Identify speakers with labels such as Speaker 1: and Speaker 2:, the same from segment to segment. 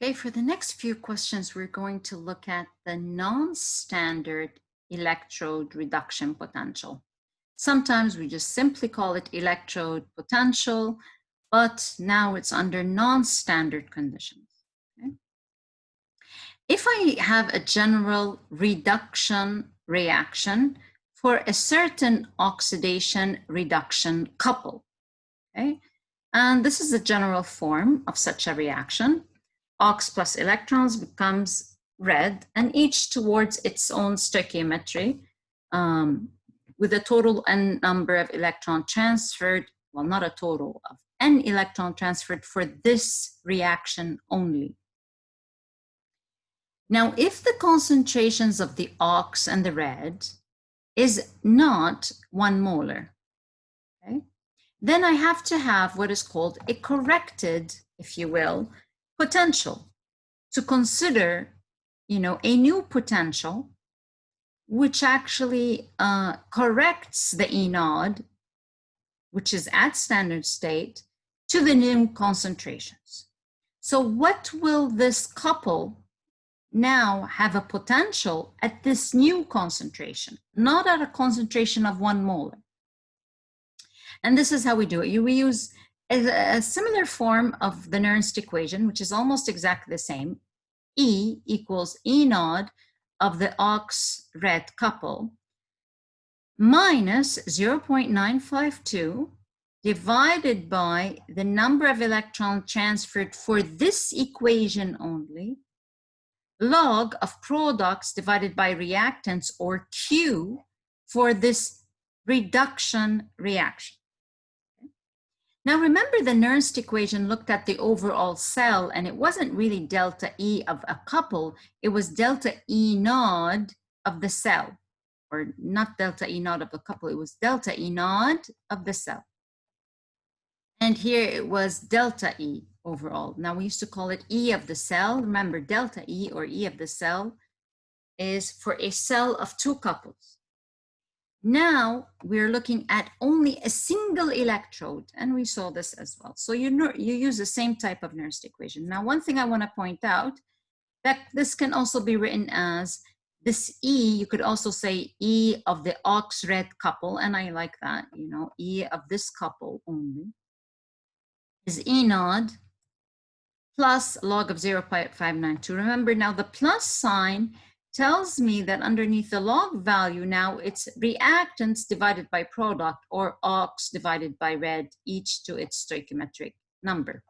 Speaker 1: Okay, for the next few questions, we're going to look at the non-standard electrode reduction potential. Sometimes we just simply call it electrode potential, but now it's under non-standard conditions. Okay? If I have a general reduction reaction for a certain oxidation reduction couple, okay? And this is the general form of such a reaction. Ox plus electrons becomes red, and each towards its own stoichiometry with a total n number of electron transferred, well, not a total of n electron transferred for this reaction only. Now, if the concentrations of the ox and the red is not 1 molar, okay, then I have to have what is called a corrected, if you will, potential to consider, a new potential which actually corrects the E node, which is at standard state, to the new concentrations. So what will this couple now have a potential at this new concentration, not at a concentration of 1 molar? And this is how we do it. We use a similar form of the Nernst equation, which is almost exactly the same. E equals E node of the ox-red couple minus 0.952 divided by the number of electrons transferred for this equation only, log of products divided by reactants, or Q, for this reduction reaction. Now remember, the Nernst equation looked at the overall cell, and it wasn't really delta E of a couple, it was delta E node of the cell, or not delta E node of the couple, it was delta E node of the cell. And here it was delta E overall. Now we used to call it E of the cell. Remember, delta E or E of the cell is for a cell of 2 couples. Now we're looking at only a single electrode, and we saw this as well. So you use the same type of Nernst equation. Now, one thing I want to point out, that this can also be written as this E, you could also say E of the ox-red couple, and I like that, E of this couple only, is E node plus log of 0.592. Remember, now the plus sign tells me that underneath the log value, now it's reactants divided by product, or ox divided by red, each to its stoichiometric number.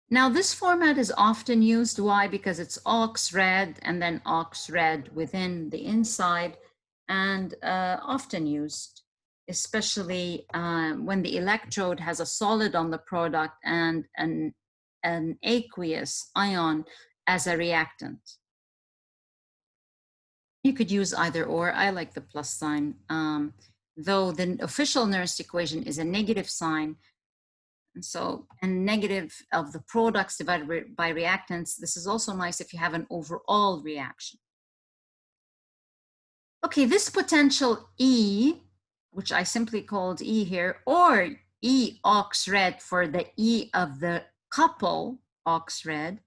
Speaker 1: Now this format is often used. Why? Because it's ox red and then ox red within the inside, and often used, especially when the electrode has a solid on the product and an aqueous ion as a reactant. You could use either or. I like the plus sign, though the official Nernst equation is a negative sign. And negative of the products divided by reactants. This is also nice if you have an overall reaction. Okay, this potential E, which I simply called E here, or E ox red for the E of the couple ox red,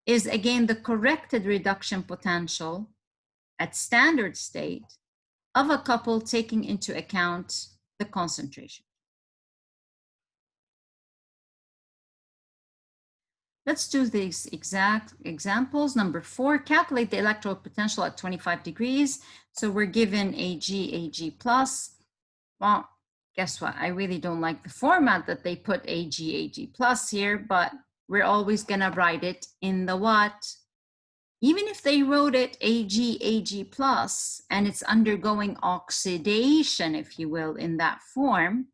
Speaker 1: is again the corrected reduction potential at standard state of a couple, taking into account the concentration. Let's do these exact examples. Number 4, calculate the electrode potential at 25 degrees. So we're given Ag plus. Well, guess what? I really don't like the format that they put Ag plus here, but we're always gonna write it in the what? Even if they wrote it Ag plus, and it's undergoing oxidation, if you will, in that form,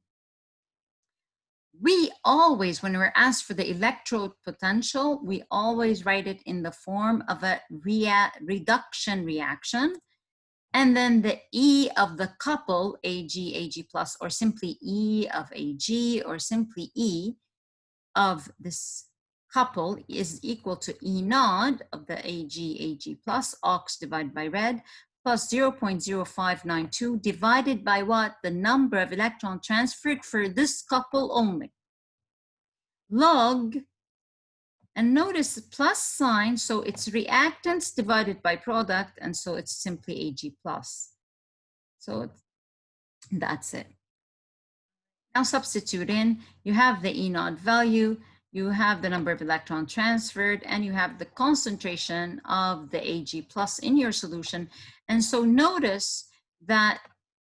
Speaker 1: we always, when we're asked for the electrode potential, we always write it in the form of a reduction reaction, and then the E of the couple, Ag plus, or simply E of Ag, or simply E of this couple is equal to E node of the Ag plus, ox divided by red, plus 0.0592 divided by what? The number of electron transferred for this couple only. Log And notice the plus sign, so it's reactants divided by product, and so it's simply Ag plus. So that's it. Now substitute in, you have the E naught value, you have the number of electrons transferred, and you have the concentration of the Ag plus in your solution. And so notice that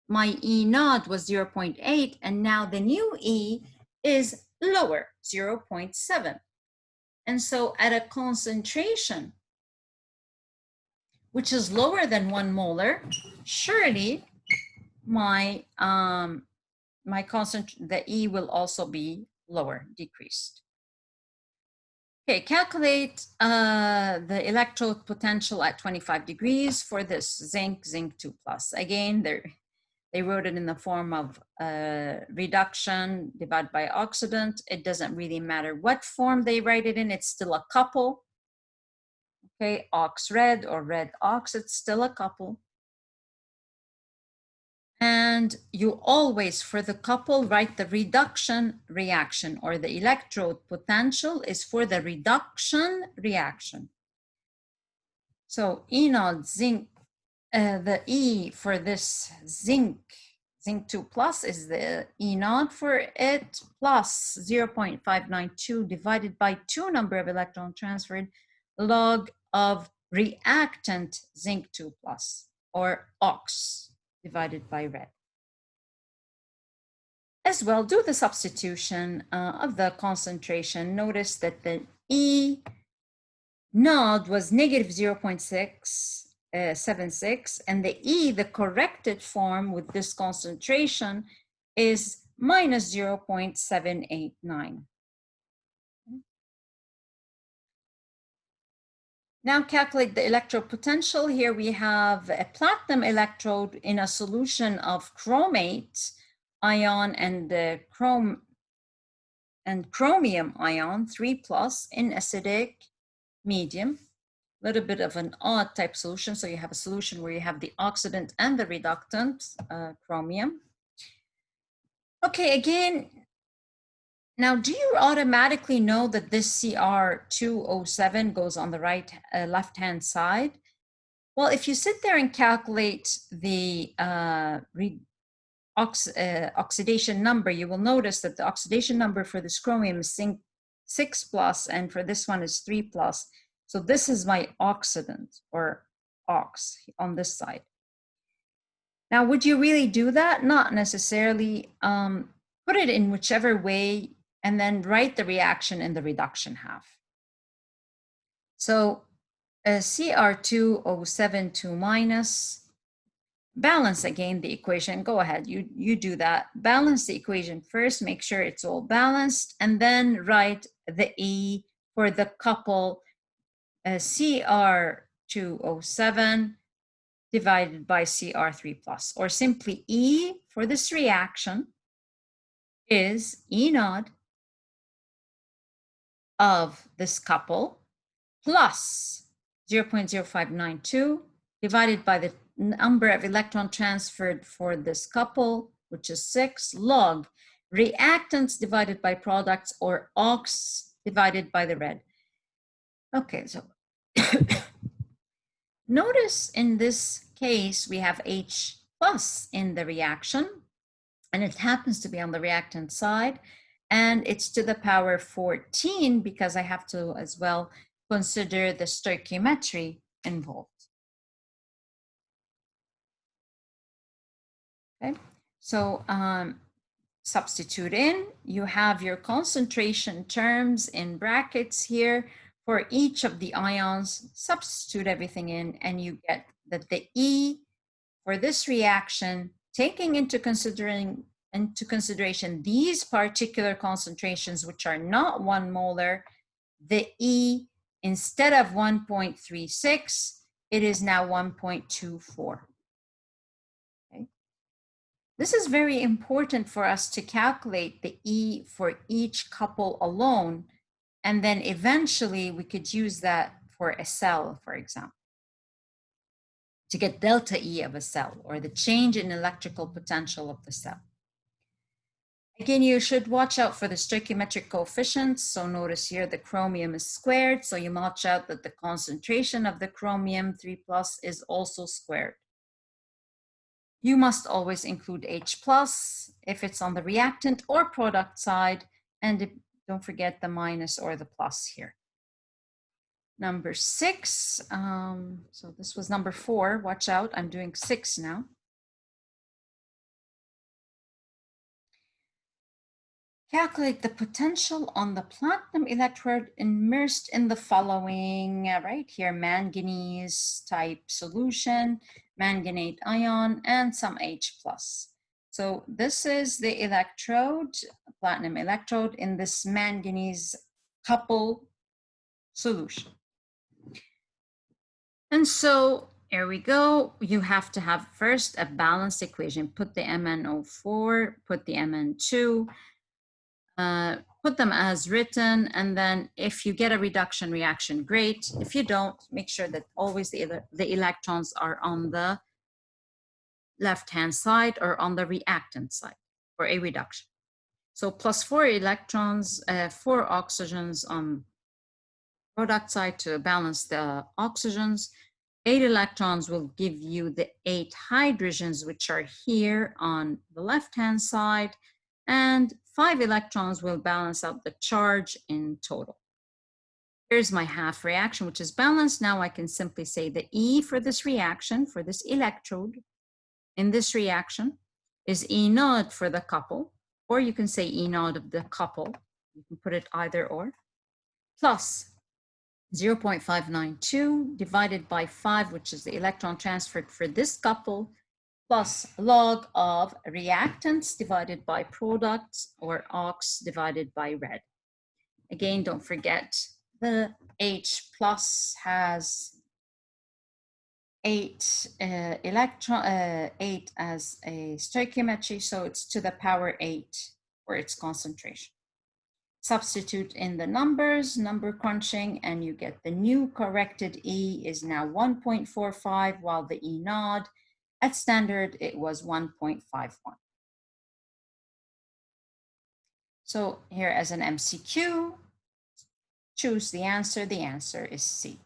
Speaker 1: my E naught was 0.8, and now the new E is lower, 0.7. And so at a concentration which is lower than 1 molar, surely my the E will also be lower, decreased. Okay, calculate the electrode potential at 25 degrees for this zinc 2 plus. Again, they wrote it in the form of reduction divided by oxidant. It doesn't really matter what form they write it in, it's still a couple. Okay, ox red or red ox, it's still a couple. And you always, for the couple, write the reduction reaction, or the electrode potential is for the reduction reaction. So E naught zinc, the E for this zinc 2 plus is the E naught for it plus 0.592 divided by 2 number of electron transferred log of reactant zinc 2 plus, or ox, divided by red. As well, do the substitution of the concentration. Notice that the E naught was negative 0.676, and the E, the corrected form with this concentration, is minus 0.789. Now calculate the electrode potential. Here we have a platinum electrode in a solution of chromate ion and the chromium ion 3 plus in acidic medium. A little bit of an odd type solution. So you have a solution where you have the oxidant and the reductant, chromium. Okay, again, now do you automatically know that this CR207 goes on the left-hand side? Well, if you sit there and calculate the oxidation number, you will notice that the oxidation number for this chromium is 6 plus, and for this one is 3 plus. So this is my oxidant, or ox, on this side. Now, would you really do that? Not necessarily. Put it in whichever way, and then write the reaction in the reduction half. So CR2O72 minus, balance again the equation. Go ahead, you do that. Balance the equation first, make sure it's all balanced, and then write the E for the couple CR2O7 divided by CR3 plus, or simply E for this reaction is E naught of this couple plus 0.0592 divided by the number of electron transferred for this couple, which is 6, log reactants divided by products, or ox divided by the red. Okay, so notice in this case we have H plus in the reaction, and it happens to be on the reactant side, and it's to the power 14 because I have to as well consider the stoichiometry involved. Okay, so substitute in, you have your concentration terms in brackets here for each of the ions, substitute everything in, and you get that the E for this reaction, taking into consideration these particular concentrations, which are not 1 molar, the E, instead of 1.36, it is now 1.24. Okay. This is very important for us to calculate the E for each couple alone, and then eventually we could use that for a cell, for example, to get delta E of a cell, or the change in electrical potential of the cell. Again, you should watch out for the stoichiometric coefficients. So notice here the chromium is squared. So you watch out that the concentration of the chromium 3+ is also squared. You must always include H+ if it's on the reactant or product side. And don't forget the minus or the plus here. Number 6. So this was number 4. Watch out. I'm doing 6 now. Calculate the potential on the platinum electrode immersed in the following, right here, manganese type solution, manganate ion, and some H+. So this is the electrode, platinum electrode in this manganese couple solution. And so here we go. You have to have first a balanced equation. Put the MnO4, put the Mn2, put them as written, and then if you get a reduction reaction, great. If you don't, make sure that always the electrons are on the left-hand side or on the reactant side for a reduction. So plus 4 electrons, 4 oxygens on product side to balance the oxygens. 8 electrons will give you the 8 hydrogens, which are here on the left-hand side, and 5 electrons will balance out the charge in total. Here's my half reaction, which is balanced. Now I can simply say the E for this reaction, for this electrode in this reaction, is E naught for the couple, or you can say E naught of the couple. You can put it either or, plus 0.592 divided by 5, which is the electron transferred for this couple, plus log of reactants divided by products, or ox divided by red. Again, don't forget the H+ has 8 8 as a stoichiometry, so it's to the power 8 for its concentration. Substitute in the numbers, number crunching, and you get the new corrected E is now 1.45, while the E naught at standard it was 1.51. So here as an MCQ, choose the answer. The answer is C.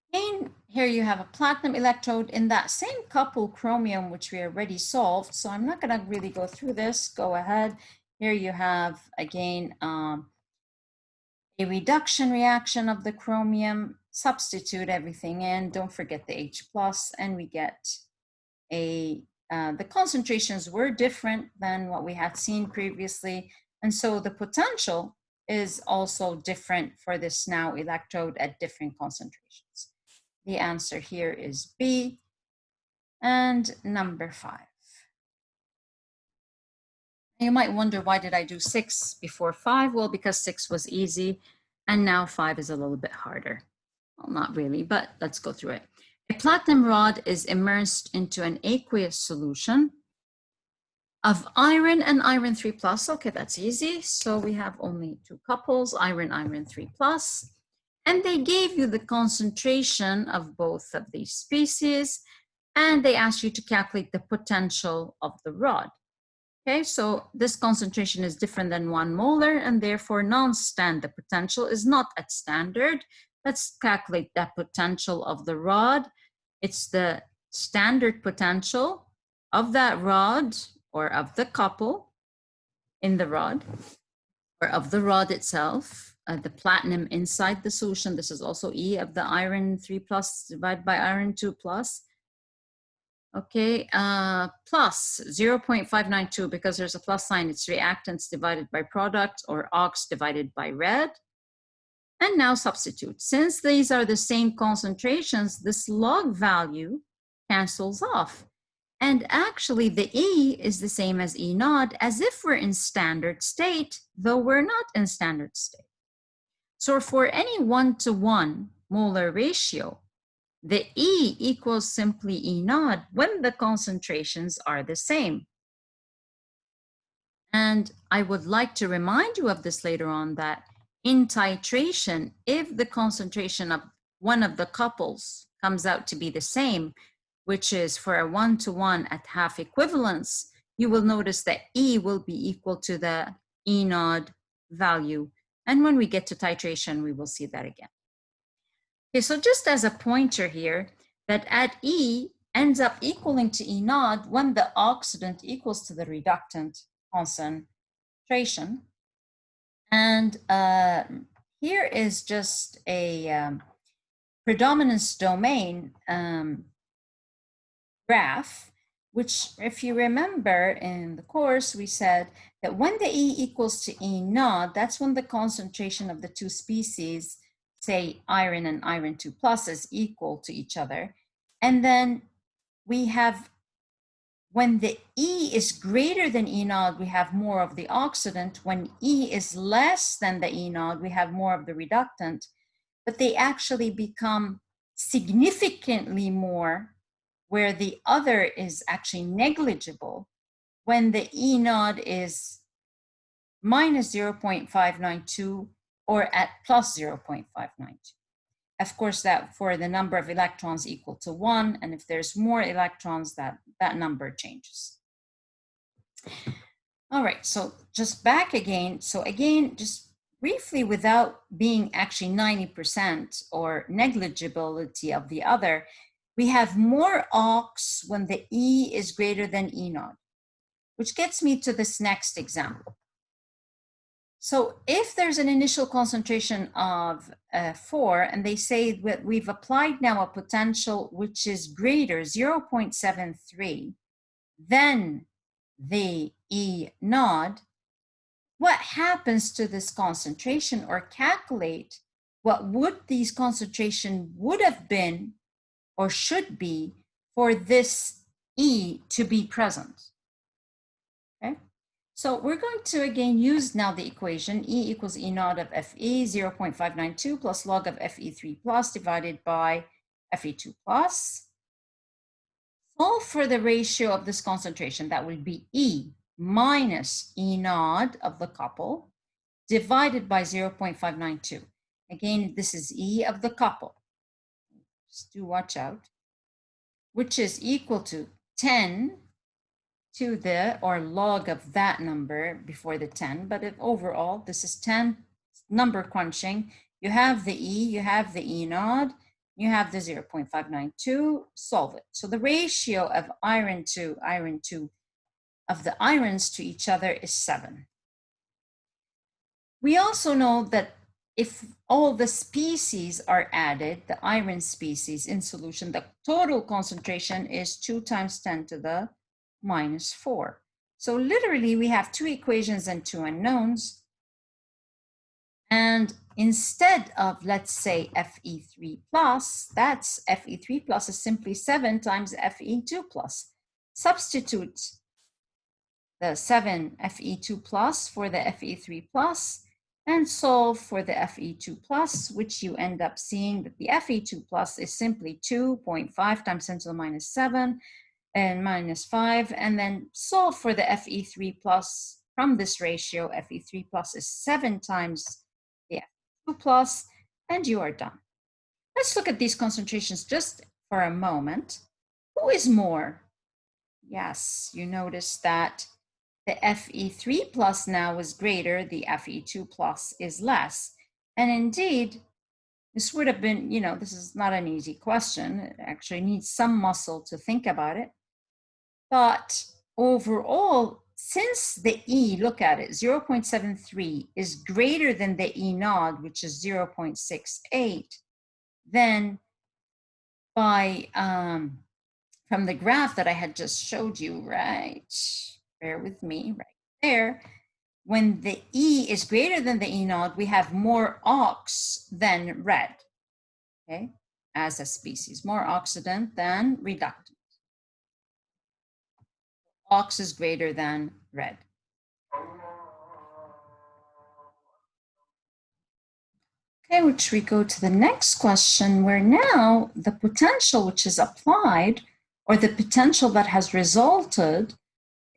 Speaker 1: Again, here you have a platinum electrode in that same couple chromium, which we already solved. So I'm not going to really go through this. Go ahead. Here you have, again, a reduction reaction of the chromium. Substitute everything in. Don't forget the H+, and we get a, the concentrations were different than what we had seen previously. And so the potential is also different for this now electrode at different concentrations. The answer here is B. And number 5. You might wonder, why did I do 6 before 5? Well, because 6 was easy, and now 5 is a little bit harder. Well, not really, but let's go through it. A platinum rod is immersed into an aqueous solution of iron and iron 3+. Okay, that's easy. So we have only 2 couples, iron, iron 3+. And they gave you the concentration of both of these species, and they asked you to calculate the potential of the rod. Okay, so this concentration is different than 1 molar, and therefore non-standard potential is not at standard. Let's calculate that potential of the rod. It's the standard potential of that rod, or of the couple in the rod, or of the rod itself, the platinum inside the solution. This is also E of the iron 3+ divided by iron 2+. Okay, plus 0.592, because there's a plus sign, it's reactants divided by product, or ox divided by red. And now substitute. Since these are the same concentrations, this log value cancels off. And actually the E is the same as E naught, as if we're in standard state, though we're not in standard state. So for any 1-to-1 molar ratio, the E equals simply E naught when the concentrations are the same. And I would like to remind you of this later on, that in titration, if the concentration of one of the couples comes out to be the same, which is for a 1-to-1 at half equivalence, you will notice that E will be equal to the E naught value. And when we get to titration, we will see that again. Okay, so just as a pointer here, that at E ends up equaling to E naught when the oxidant equals to the reductant concentration. And here is just a predominance domain graph, which, if you remember in the course, we said that when the E equals to E naught, that's when the concentration of the two species, say iron and iron 2 plus, is equal to each other. And then we have, when the E is greater than E naught, we have more of the oxidant. When E is less than the E naught, we have more of the reductant. But they actually become significantly more, where the other is actually negligible, when the E naught is minus 0.592 or at plus 0.592. Of course, that for the number of electrons equal to 1, and if there's more electrons, that number changes. All right, so just back again. So again, just briefly, without being actually 90% or negligibility of the other, we have more ox when the E is greater than E naught, which gets me to this next example. So if there's an initial concentration of 4, and they say that we've applied now a potential which is greater, 0.73, than the E naught, what happens to this concentration, or calculate what would these concentration would have been or should be for this E to be present. Okay, so we're going to again use now the equation E equals E naught of Fe 0.592 plus log of Fe3 plus divided by Fe2 plus. Solve for the ratio of this concentration. That will be E minus E naught of the couple divided by 0.592. Again, this is E of the couple. Just do watch out, which is equal to 10 to the, or log of that number before the 10, but if overall, this is 10 number crunching. You have the E, you have the E naught, you have the 0.592, solve it. So the ratio of iron 2 of the irons to each other is 7. We also know that if all the species are added, the iron species in solution, the total concentration is 2 times 10 to the minus 4. So literally we have 2 equations and 2 unknowns. And instead of, let's say, Fe3 plus, that's Fe3 plus is simply 7 times Fe2 plus. Substitute the 7 Fe2 plus for the Fe3 plus and solve for the Fe2 plus, which you end up seeing that the Fe2 plus is simply 2.5 times 10 to the minus 7 and minus 5, and then solve for the Fe3 plus from this ratio. Fe3 plus is 7 times the Fe2 plus, and you are done. Let's look at these concentrations just for a moment. Who is more? Yes, you notice that the Fe3 plus now is greater, the Fe2 plus is less. And indeed, this would have been, this is not an easy question. It actually needs some muscle to think about it. But overall, since the E, look at it, 0.73 is greater than the E naught, which is 0.68, then by, from the graph that I had just showed you, right? Bear with me, right there. When the E is greater than the E naught, we have more ox than red, okay? As a species, more oxidant than reductant. Ox is greater than red. Okay, which we go to the next question, where now the potential which is applied, or the potential that has resulted,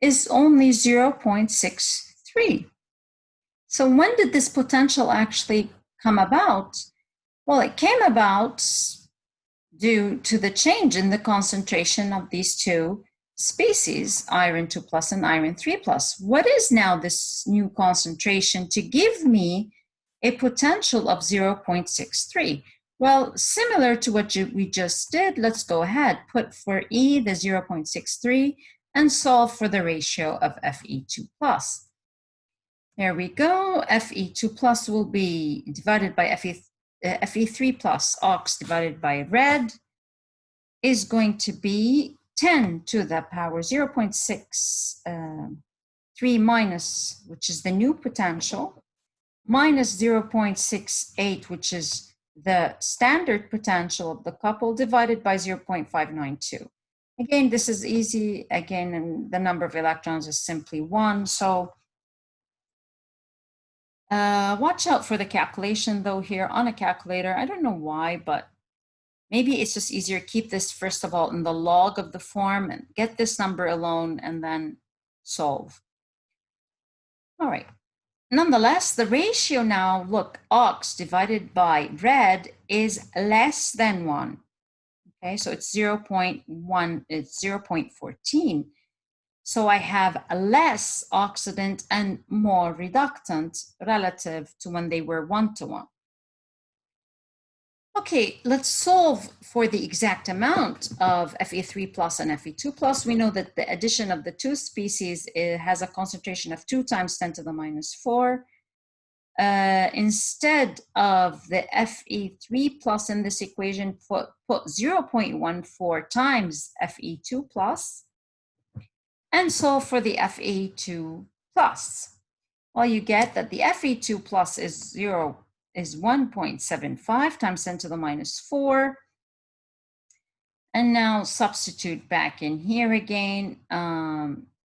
Speaker 1: is only 0.63. So when did this potential actually come about? Well, it came about due to the change in the concentration of these two species, iron 2 plus and iron 3 plus. What is now this new concentration to give me a potential of 0.63? Well, similar to what we just did, let's go ahead, put for E the 0.63 and solve for the ratio of Fe2 plus. There we go. Fe2 plus will be divided by Fe3 plus, ox divided by red, is going to be 10 to the power 0.63 minus, which is the new potential, minus 0.68, which is the standard potential of the couple, divided by 0.592. Again, this is easy. Again, and the number of electrons is simply 1. So watch out for the calculation, though, here on a calculator. I don't know why, but maybe it's just easier. Keep this, first of all, in the log of the form and get this number alone and then solve. All right. Nonetheless, the ratio now, look, ox divided by red is less than 1. Okay, so it's 0.1, it's 0.14. So I have a less oxidant and more reductant relative to when they were 1-to-1. Okay, let's solve for the exact amount of Fe3 plus and Fe2 plus. We know that the addition of the two species has a concentration of 2 times 10 to the minus 4. Instead of the Fe3 plus in this equation, put 0.14 times Fe2 plus and solve for the Fe2 plus. Well, you get that the Fe2 plus is 1.75 times 10 to the minus 4. And now substitute back in here again.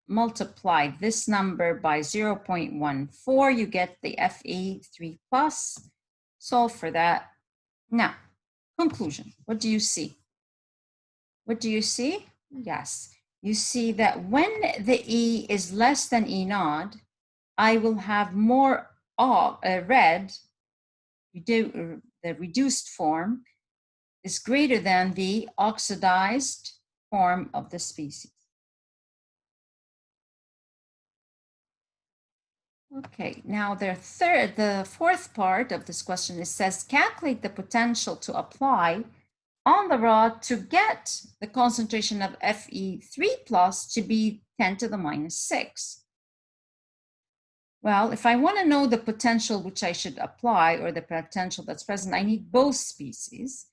Speaker 1: Multiply this number by 0.14. You get the Fe3 plus. Solve for that. Now, conclusion. What do you see? What do you see? Yes. You see that when the E is less than E naught, I will have more red. The reduced form is greater than the oxidized form of the species. Okay, now the fourth part of this question, it says calculate the potential to apply on the rod to get the concentration of Fe3 plus to be 10 to the minus 6. Well, if I want to know the potential which I should apply, or the potential that's present, I need both species.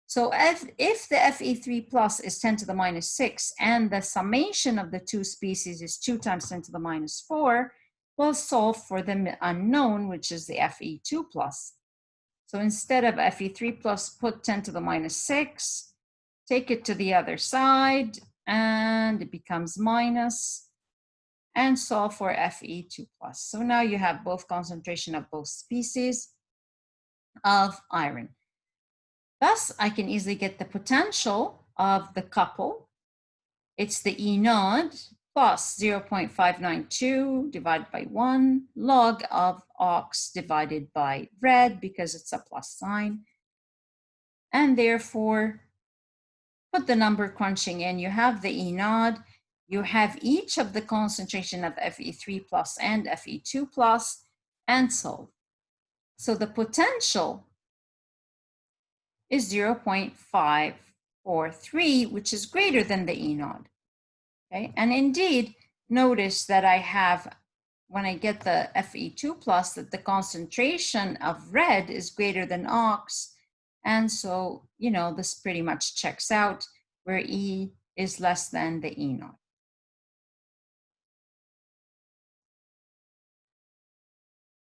Speaker 1: So if the Fe3 plus is 10 to the minus 6 and the summation of the two species is 2 times 10 to the minus 4, we'll solve for the unknown, which is the Fe2 plus. So instead of Fe3 plus, put 10 to the minus 6, take it to the other side, and it becomes minus, and solve for Fe2 plus. So now you have both concentration of both species of iron. Thus, I can easily get the potential of the couple. It's the E naught plus 0.592 divided by 1 log of ox divided by red, because it's a plus sign. And therefore, put the number crunching in. You have the E naught. You have each of the concentration of Fe3 plus and Fe2 plus, and solve. So the potential is 0.543, which is greater than the E naught. Okay, and indeed, notice that I have, when I get the Fe2 plus, that the concentration of red is greater than ox. And so, you know, this pretty much checks out, where E is less than the E naught.